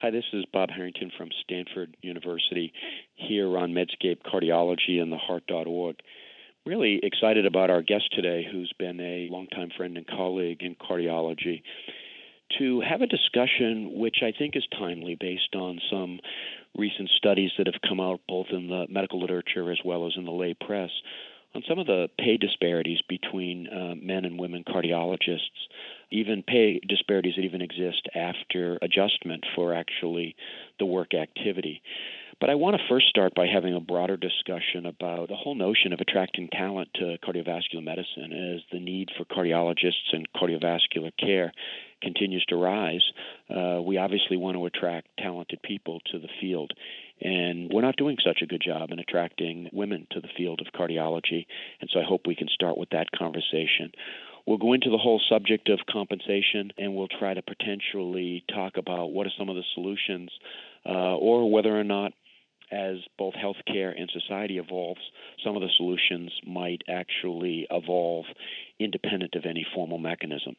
Hi, this is Bob Harrington from Stanford University here on Medscape Cardiology and theheart.org. Really excited about our guest today, who's been a longtime friend and colleague in cardiology, to have a discussion which I think is timely based on some recent studies that have come out both in the medical literature as well as in the lay press on some of the pay disparities between men and women cardiologists, even pay disparities that even exist after adjustment for actually the work activity. But I want to first start by having a broader discussion about the whole notion of attracting talent to cardiovascular medicine as the need for cardiologists and cardiovascular care continues to rise. We obviously want to attract talented people to the field, and we're not doing such a good job in attracting women to the field of cardiology, and so I hope we can start with that conversation. We'll go into the whole subject of compensation, and we'll try to potentially talk about what are some of the solutions or whether or not, as both healthcare and society evolves, some of the solutions might actually evolve independent of any formal mechanisms.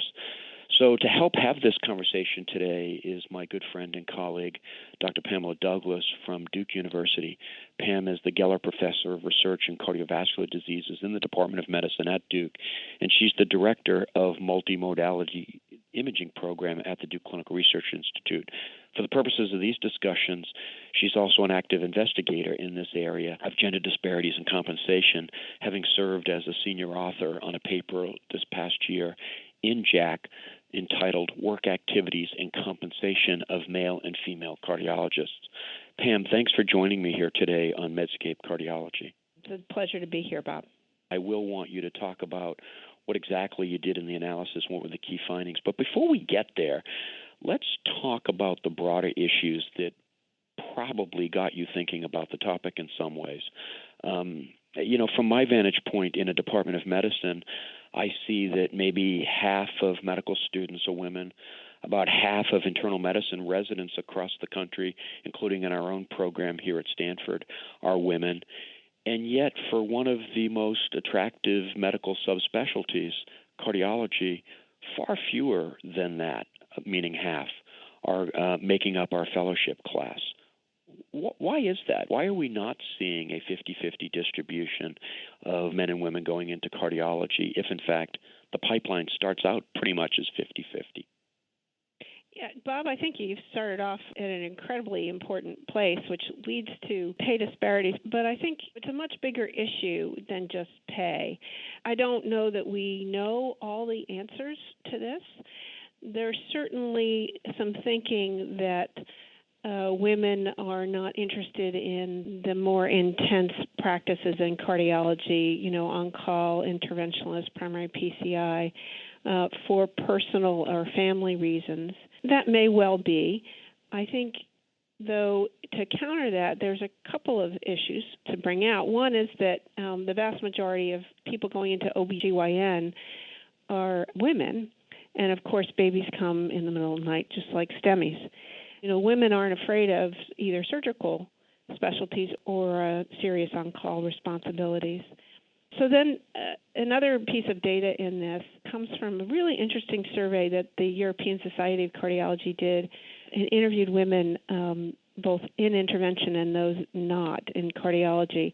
So to help have this conversation today is my good friend and colleague, Dr. Pamela Douglas from Duke University. Pam is the Geller Professor of Research in Cardiovascular Diseases in the Department of Medicine at Duke, and she's the Director of Multimodality Imaging Program at the Duke Clinical Research Institute. For the purposes of these discussions, she's also an active investigator in this area of gender disparities in compensation, having served as a senior author on a paper this past year in JACC entitled Work Activities and Compensation of Male and Female Cardiologists. Pam, thanks for joining me here today on Medscape Cardiology. It's a pleasure to be here, Bob. I will want you to talk about what exactly you did in the analysis, what were the key findings. But before we get there, let's talk about the broader issues that probably got you thinking about the topic in some ways. From my vantage point in a Department of Medicine, I see that maybe half of medical students are women, about half of internal medicine residents across the country, including in our own program here at Stanford, are women. And yet, for one of the most attractive medical subspecialties, cardiology, far fewer than that, meaning half, are making up our fellowship class. Why is that? Why are we not seeing a 50-50 distribution of men and women going into cardiology if, in fact, the pipeline starts out pretty much as 50-50? Yeah, Bob, I think you've started off at an incredibly important place, which leads to pay disparities. But I think it's a much bigger issue than just pay. I don't know that we know all the answers to this. There's certainly some thinking that women are not interested in the more intense practices in cardiology, on-call, interventionalist, primary PCI, for personal or family reasons. That may well be. I think, though, to counter that, there's a couple of issues to bring out. One is that the vast majority of people going into OBGYN are women, and, of course, babies come in the middle of the night just like STEMIs. Women aren't afraid of either surgical specialties or serious on-call responsibilities. So then another piece of data in this comes from a really interesting survey that the European Society of Cardiology did and interviewed women both in intervention and those not in cardiology.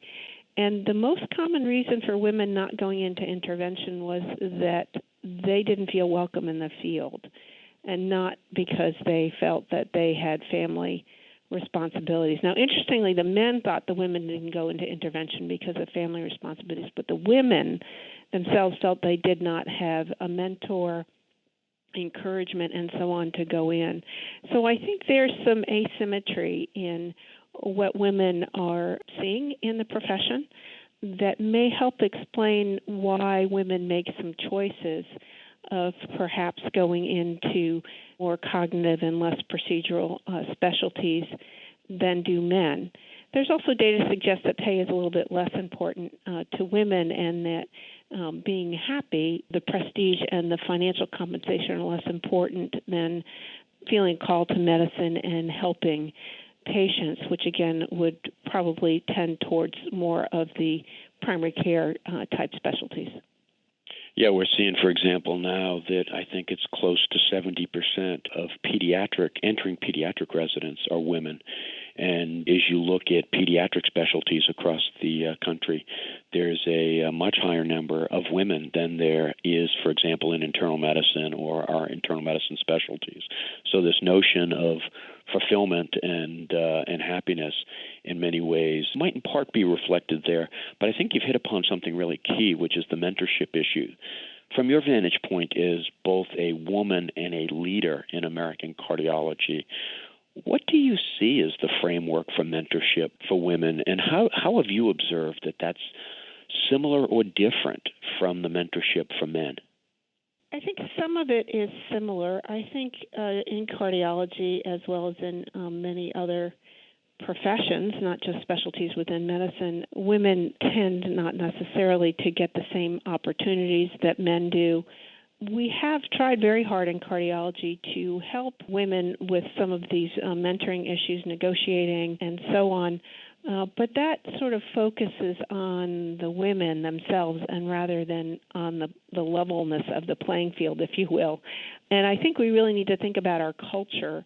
And the most common reason for women not going into intervention was that they didn't feel welcome in the field, and not because they felt that they had family responsibilities. Now, interestingly, the men thought the women didn't go into intervention because of family responsibilities, but the women themselves felt they did not have a mentor, encouragement, and so on to go in. So I think there's some asymmetry in what women are seeing in the profession that may help explain why women make some choices of perhaps going into more cognitive and less procedural specialties than do men. There's also data to suggest that pay is a little bit less important to women, and that being happy, the prestige and the financial compensation are less important than feeling called to medicine and helping patients, which again would probably tend towards more of the primary care type specialties. Yeah, we're seeing, for example, now that I think it's close to 70% of entering pediatric residents are women. And as you look at pediatric specialties across the country, there's a much higher number of women than there is, for example, in internal medicine or our internal medicine specialties. So this notion of fulfillment and happiness in many ways might in part be reflected there. But I think you've hit upon something really key, which is the mentorship issue. From your vantage point as both a woman and a leader in American cardiology, what do you see as the framework for mentorship for women, and how have you observed that that's similar or different from the mentorship for men? I think some of it is similar. I think in cardiology, as well as in many other professions, not just specialties within medicine, women tend not necessarily to get the same opportunities that men do. We have tried very hard in cardiology to help women with some of these mentoring issues, negotiating, and so on. But that sort of focuses on the women themselves and rather than on the levelness of the playing field, if you will. And I think we really need to think about our culture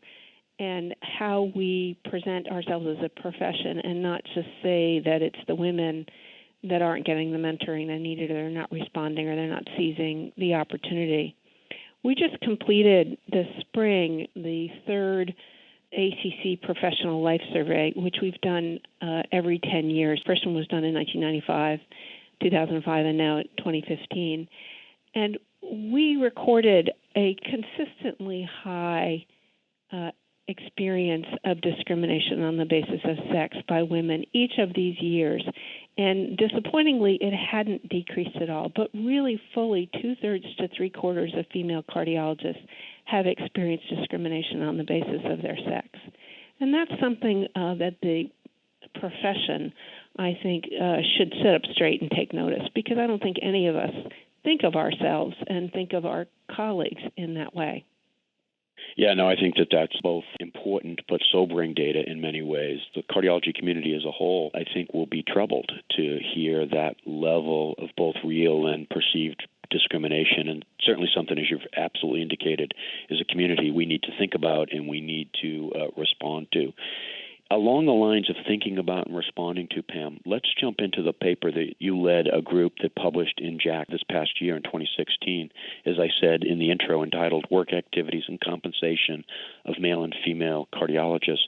and how we present ourselves as a profession and not just say that it's the women that aren't getting the mentoring they needed, or they're not responding, or they're not seizing the opportunity. We just completed this spring the third ACC Professional Life Survey, which we've done every 10 years. First one was done in 1995, 2005, and now 2015. And we recorded a consistently high experience of discrimination on the basis of sex by women each of these years. And disappointingly, it hadn't decreased at all, but really fully 2/3 to 3/4 of female cardiologists have experienced discrimination on the basis of their sex. And that's something that the profession, I think, should sit up straight and take notice, because I don't think any of us think of ourselves and think of our colleagues in that way. Yeah, no, I think that that's both important but sobering data in many ways. The cardiology community as a whole, I think, will be troubled to hear that level of both real and perceived discrimination, and certainly something, as you've absolutely indicated, as a community we need to think about and we need to respond to. Along the lines of thinking about and responding to, Pam, let's jump into the paper that you led a group that published in JACC this past year in 2016, as I said in the intro, entitled Work Activities and Compensation of Male and Female Cardiologists.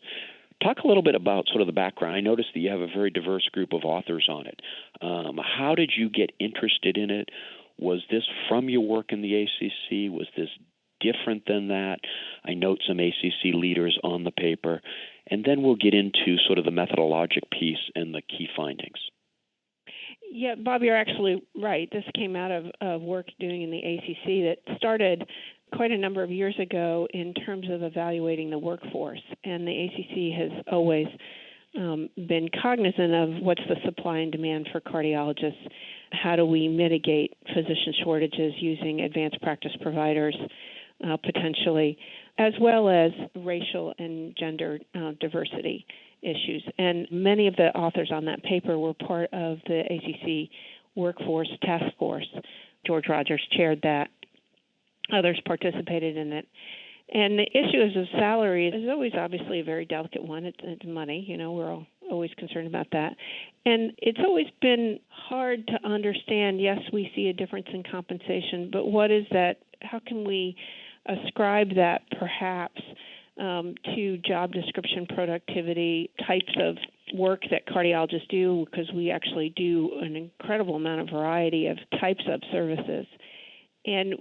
Talk a little bit about sort of the background. I noticed that you have a very diverse group of authors on it. How did you get interested in it? Was this from your work in the ACC? Was this different than that? I note some ACC leaders on the paper. And then we'll get into sort of the methodologic piece and the key findings. Yeah, Bob, you're actually right. This came out of work doing in the ACC that started quite a number of years ago in terms of evaluating the workforce. And the ACC has always been cognizant of what's the supply and demand for cardiologists. How do we mitigate physician shortages using advanced practice providers, potentially, as well as racial and gender diversity issues. And many of the authors on that paper were part of the ACC Workforce Task Force. George Rogers chaired that. Others participated in it. And the issue of salary is always obviously a very delicate one. It's money. You know, we're always concerned about that. And it's always been hard to understand, yes, we see a difference in compensation, but what is that? How can we ascribe that perhaps to job description, productivity, types of work that cardiologists do, because we actually do an incredible amount of variety of types of services. And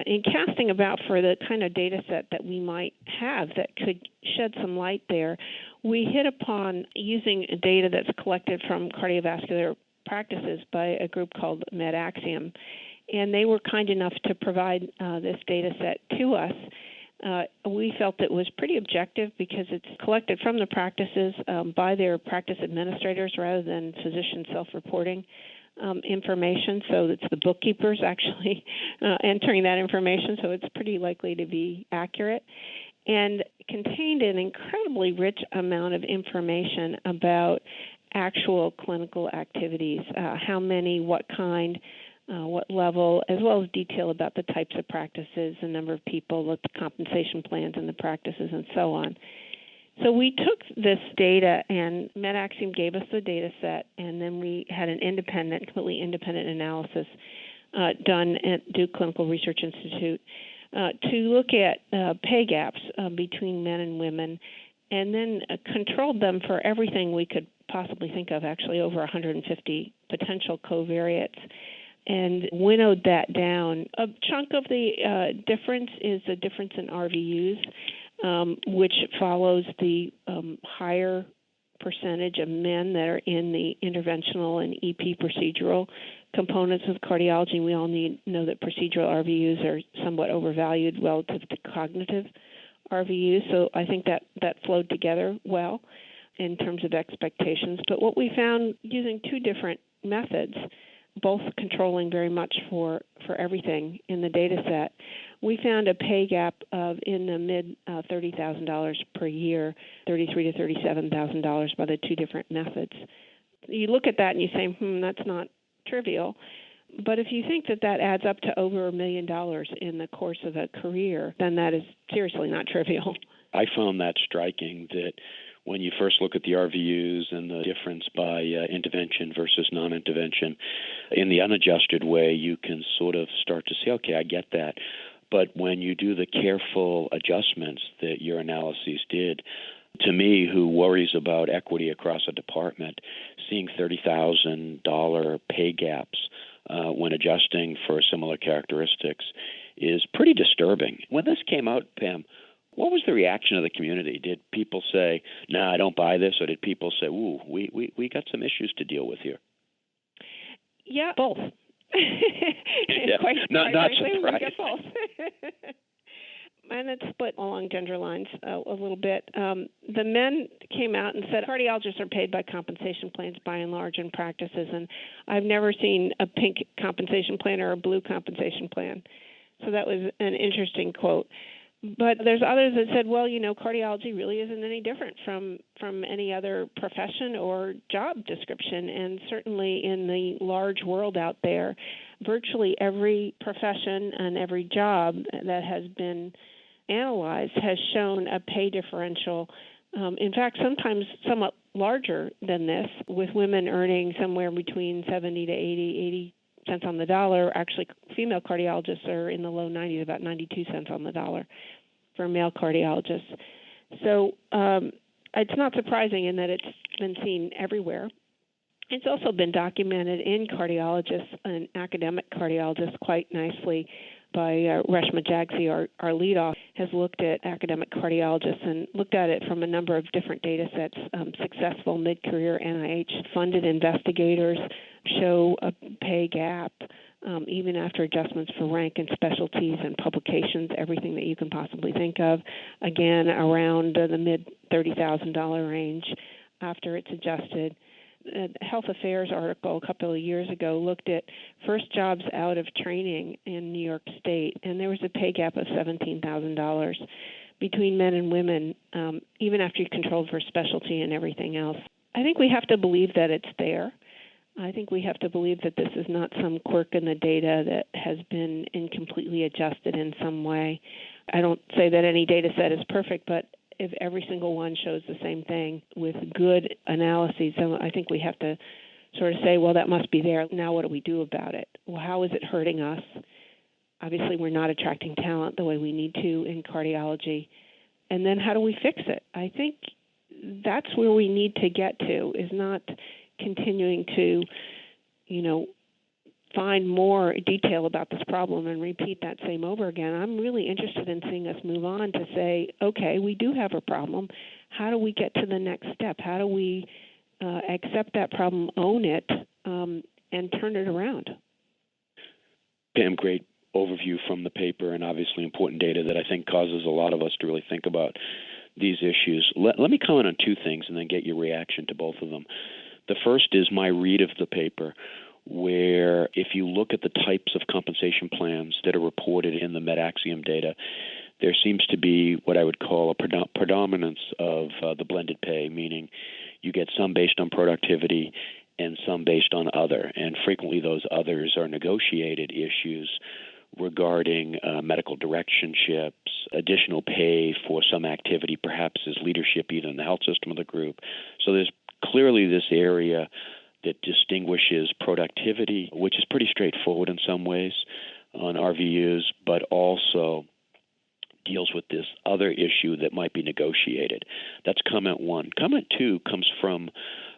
in casting about for the kind of data set that we might have that could shed some light there, we hit upon using data that's collected from cardiovascular practices by a group called MedAxiom. And they were kind enough to provide this data set to us. We felt it was pretty objective because it's collected from the practices by their practice administrators rather than physician self-reporting information. So it's the bookkeepers actually entering that information, so it's pretty likely to be accurate. And contained an incredibly rich amount of information about actual clinical activities, how many, what kind, what level, as well as detail about the types of practices, the number of people, the compensation plans and the practices, and so on. So we took this data, and MedAxiom gave us the data set, and then we had an completely independent analysis done at Duke Clinical Research Institute to look at pay gaps between men and women, and then controlled them for everything we could possibly think of, actually over 150 potential covariates, and winnowed that down. A chunk of the difference is a difference in RVUs, which follows the higher percentage of men that are in the interventional and EP procedural components of cardiology. We all know that procedural RVUs are somewhat overvalued relative to cognitive RVUs, so I think that flowed together well in terms of expectations. But what we found using two different methods, both controlling very much for everything in the data set, we found a pay gap of in the mid $30,000 per year, $33,000 to $37,000 by the two different methods. You look at that and you say, that's not trivial. But if you think that adds up to over $1 million in the course of a career, then that is seriously not trivial. I found that striking, that when you first look at the RVUs and the difference by intervention versus non-intervention, in the unadjusted way, you can sort of start to say, okay, I get that. But when you do the careful adjustments that your analyses did, to me, who worries about equity across a department, seeing $30,000 pay gaps when adjusting for similar characteristics is pretty disturbing. When this came out, Pam, what was the reaction of the community? Did people say, I don't buy this, or did people say, we got some issues to deal with here? Yeah, both. Yeah. Not surprising. We get both. And it's split along gender lines a little bit. The men came out and said cardiologists are paid by compensation plans by and large in practices, and I've never seen a pink compensation plan or a blue compensation plan. So that was an interesting quote. But there's others that said, cardiology really isn't any different from any other profession or job description. And certainly in the large world out there, virtually every profession and every job that has been analyzed has shown a pay differential. In fact, sometimes somewhat larger than this, with women earning somewhere between 70 to 80 cents on the dollar. Actually, female cardiologists are in the low 90s, about 92 cents on the dollar for male cardiologists. So it's not surprising in that it's been seen everywhere. It's also been documented in cardiologists and academic cardiologists quite nicely by Reshma Jagsi, our lead-off, has looked at academic cardiologists and looked at it from a number of different data sets. Successful mid-career NIH-funded investigators show a pay gap, even after adjustments for rank and specialties and publications, everything that you can possibly think of, again, around the mid-$30,000 range after it's adjusted. A Health Affairs article a couple of years ago looked at first jobs out of training in New York State, and there was a pay gap of $17,000 between men and women, even after you controlled for specialty and everything else. I think we have to believe that it's there. I think we have to believe that this is not some quirk in the data that has been incompletely adjusted in some way. I don't say that any data set is perfect, but if every single one shows the same thing with good analyses, then I think we have to sort of say, well, that must be there. Now what do we do about it? Well, how is it hurting us? Obviously, we're not attracting talent the way we need to in cardiology. And then how do we fix it? I think that's where we need to get to, is not continuing to, find more detail about this problem and repeat that same over again. I'm really interested in seeing us move on to say, okay, we do have a problem. How do we get to the next step? How do we accept that problem, own it, and turn it around? Pam, great overview from the paper, and obviously important data that I think causes a lot of us to really think about these issues. Let me comment on two things and then get your reaction to both of them. The first is my read of the paper, where if you look at the types of compensation plans that are reported in the MedAxiom data, there seems to be what I would call a predominance of the blended pay, meaning you get some based on productivity and some based on other. And frequently those others are negotiated issues regarding medical directionships, additional pay for some activity, perhaps as leadership either in the health system of the group. So there's clearly this area that distinguishes productivity, which is pretty straightforward in some ways on RVUs, but also deals with this other issue that might be negotiated. That's comment one. Comment two comes from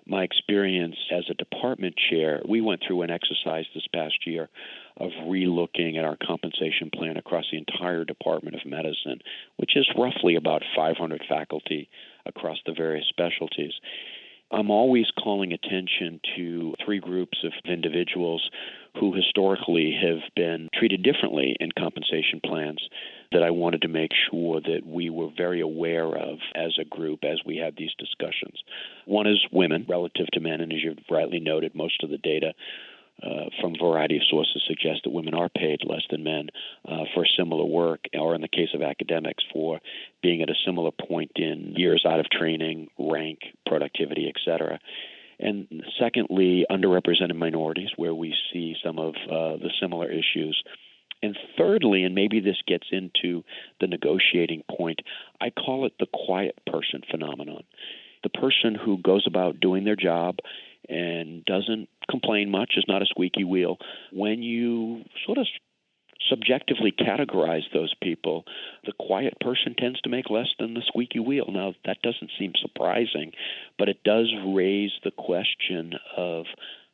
my experience as a department chair. We went through an exercise this past year of relooking at our compensation plan across the entire Department of Medicine, which is roughly about 500 faculty across the various specialties. I'm always calling attention to three groups of individuals who historically have been treated differently in compensation plans that I wanted to make sure that we were very aware of as a group as we had these discussions. One is women relative to men, and as you've rightly noted, most of the data from a variety of sources suggest that women are paid less than men for similar work, or in the case of academics, for being at a similar point in years out of training, rank, productivity, et cetera. And secondly, underrepresented minorities, where we see some of the similar issues. And thirdly, and maybe this gets into the negotiating point, I call it the quiet person phenomenon. The person who goes about doing their job and doesn't complain much, is not a squeaky wheel. When you sort of subjectively categorize those people, the quiet person tends to make less than the squeaky wheel. Now, that doesn't seem surprising, but it does raise the question of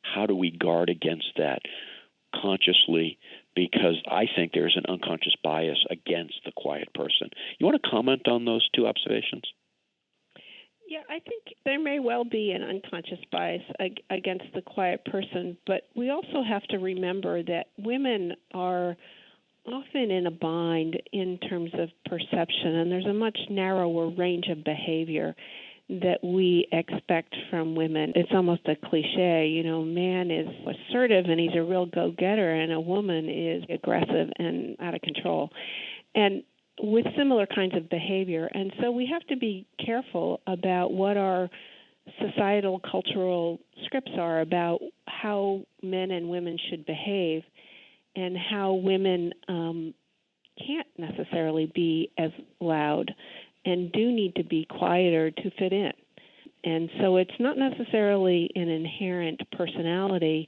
how do we guard against that consciously, because I think there's an unconscious bias against the quiet person. You want to comment on those two observations? Yeah, I think there may well be an unconscious bias against the quiet person, but we also have to remember that women are often in a bind in terms of perception, and there's a much narrower range of behavior that we expect from women. It's almost a cliche, a man is assertive and he's a real go-getter, and a woman is aggressive and out of control. And with similar kinds of behavior. And so we have to be careful about what our societal, cultural scripts are about how men and women should behave, and how women can't necessarily be as loud and do need to be quieter to fit in. And so it's not necessarily an inherent personality,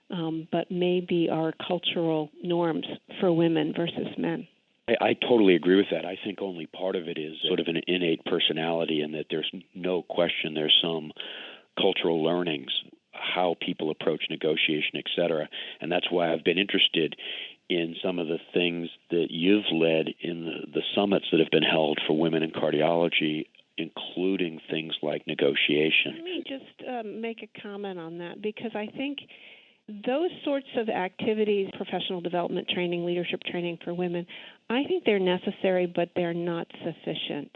but maybe our cultural norms for women versus men. I totally agree with that. I think only part of it is sort of an innate personality, and that there's no question there's some cultural learnings, how people approach negotiation, et cetera. And that's why I've been interested in some of the things that you've led in the summits that have been held for women in cardiology, including things like negotiation. Let me just make a comment on that, because I think those sorts of activities, professional development training, leadership training for women, I think they're necessary, but they're not sufficient.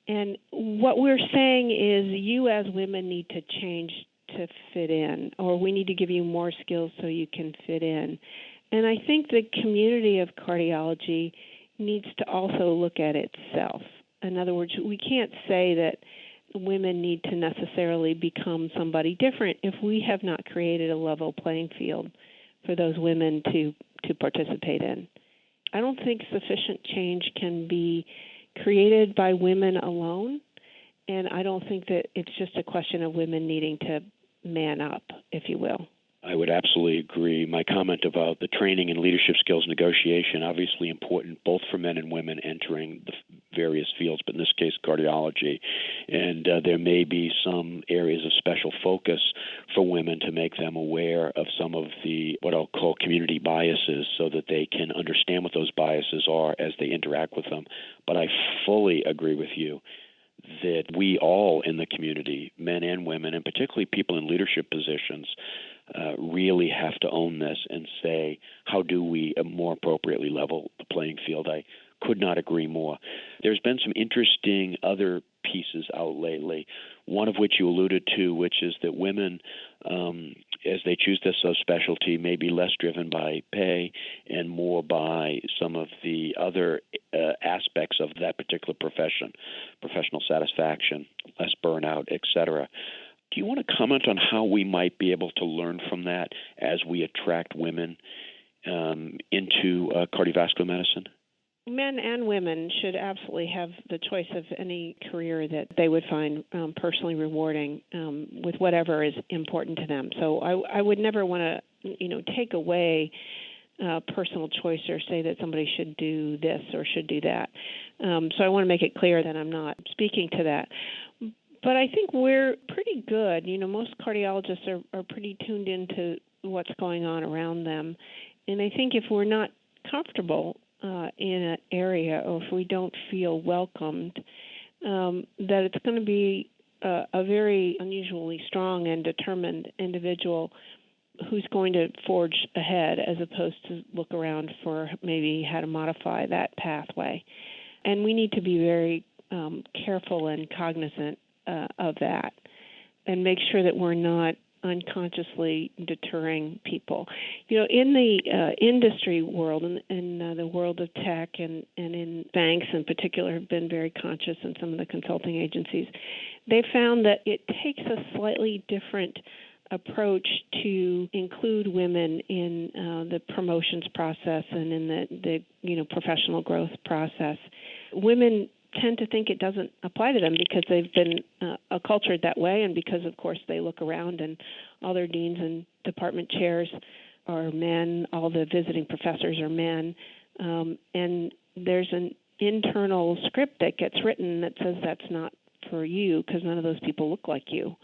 And what we're saying is you as women need to change to fit in, or we need to give you more skills so you can fit in. And I think the community of cardiology needs to also look at itself. In other words, we can't say that women need to necessarily become somebody different if we have not created a level playing field for those women to participate in. I don't think sufficient change can be created by women alone, and I don't think that it's just a question of women needing to man up, if you will. I would absolutely agree. My comment about the training and leadership skills negotiation, obviously important both for men and women entering the various fields, but in this case, cardiology. And there may be some areas of special focus for women to make them aware of some of the, what I'll call community biases, so that they can understand what those biases are as they interact with them. But I fully agree with you that we all in the community, men and women, and particularly people in leadership positions, really have to own this and say, how do we more appropriately level the playing field? I could not agree more. There's been some interesting other pieces out lately, one of which you alluded to, which is that women, as they choose this subspecialty, may be less driven by pay and more by some of the other aspects of that particular profession, professional satisfaction, less burnout, et cetera. Do you want to comment on how we might be able to learn from that as we attract women into cardiovascular medicine? Men and women should absolutely have the choice of any career that they would find personally rewarding with whatever is important to them. So I would never want to, take away personal choice or say that somebody should do this or should do that. So I want to make it clear that I'm not speaking to that. But I think we're pretty good. Most cardiologists are pretty tuned into what's going on around them. And I think if we're not comfortable in an area, or if we don't feel welcomed, that it's going to be a very unusually strong and determined individual who's going to forge ahead as opposed to look around for maybe how to modify that pathway. And we need to be very careful and cognizant of that and make sure that we're not unconsciously deterring people. In the industry world, in the world of tech and in banks in particular have been very conscious, and some of the consulting agencies, they found that it takes a slightly different approach to include women in the promotions process and in the professional growth process. Women tend to think it doesn't apply to them because they've been acculturated that way, and because, of course, they look around and all their deans and department chairs are men, all the visiting professors are men, and there's an internal script that gets written that says that's not for you because none of those people look like you.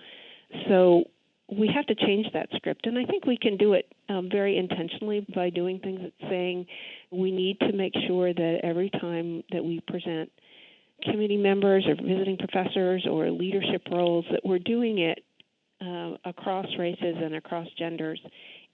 So we have to change that script, and I think we can do it very intentionally by doing things that saying we need to make sure that every time that we present committee members or visiting professors or leadership roles, that we're doing it across races and across genders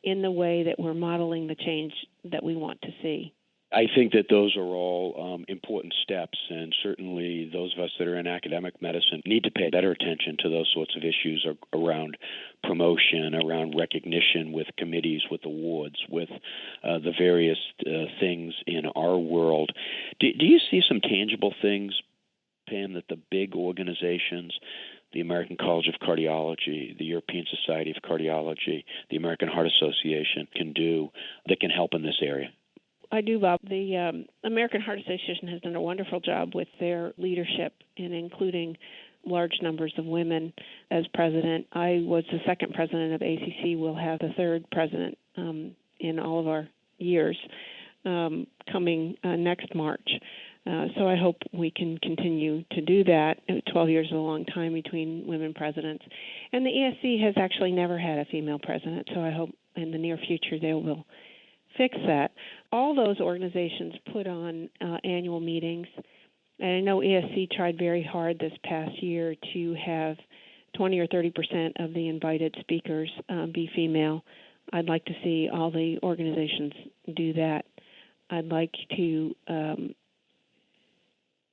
in the way that we're modeling the change that we want to see. I think that those are all important steps, and certainly those of us that are in academic medicine need to pay better attention to those sorts of issues around promotion, around recognition with committees, with awards, with the various things in our world. Do you see some tangible things, Pam, that the big organizations, the American College of Cardiology, the European Society of Cardiology, the American Heart Association can do that can help in this area? I do, Bob. The American Heart Association has done a wonderful job with their leadership in including large numbers of women as president. I was the second president of ACC. We'll have the third president in all of our years coming next March. So I hope we can continue to do that. 12 years is a long time between women presidents. And the ESC has actually never had a female president, so I hope in the near future they will fix that. All those organizations put on annual meetings, and I know ESC tried very hard this past year to have 20 or 30% of the invited speakers be female. I'd like to see all the organizations do that. I'd like to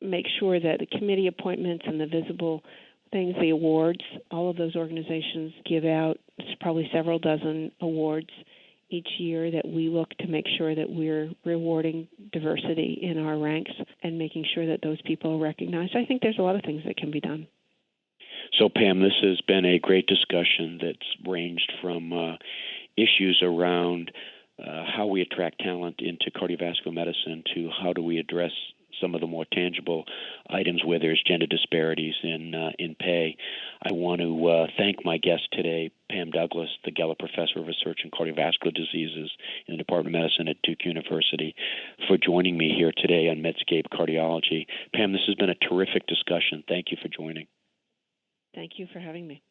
make sure that the committee appointments and the visible things, the awards, all of those organizations give out probably several dozen awards each year, that we look to make sure that we're rewarding diversity in our ranks and making sure that those people are recognized. I think there's a lot of things that can be done. So, Pam, this has been a great discussion that's ranged from issues around how we attract talent into cardiovascular medicine to how do we address some of the more tangible items where there's gender disparities in pay. I want to thank my guest today, Pam Douglas, the Geller Professor of Research in Cardiovascular Diseases in the Department of Medicine at Duke University, for joining me here today on Medscape Cardiology. Pam, this has been a terrific discussion. Thank you for joining. Thank you for having me.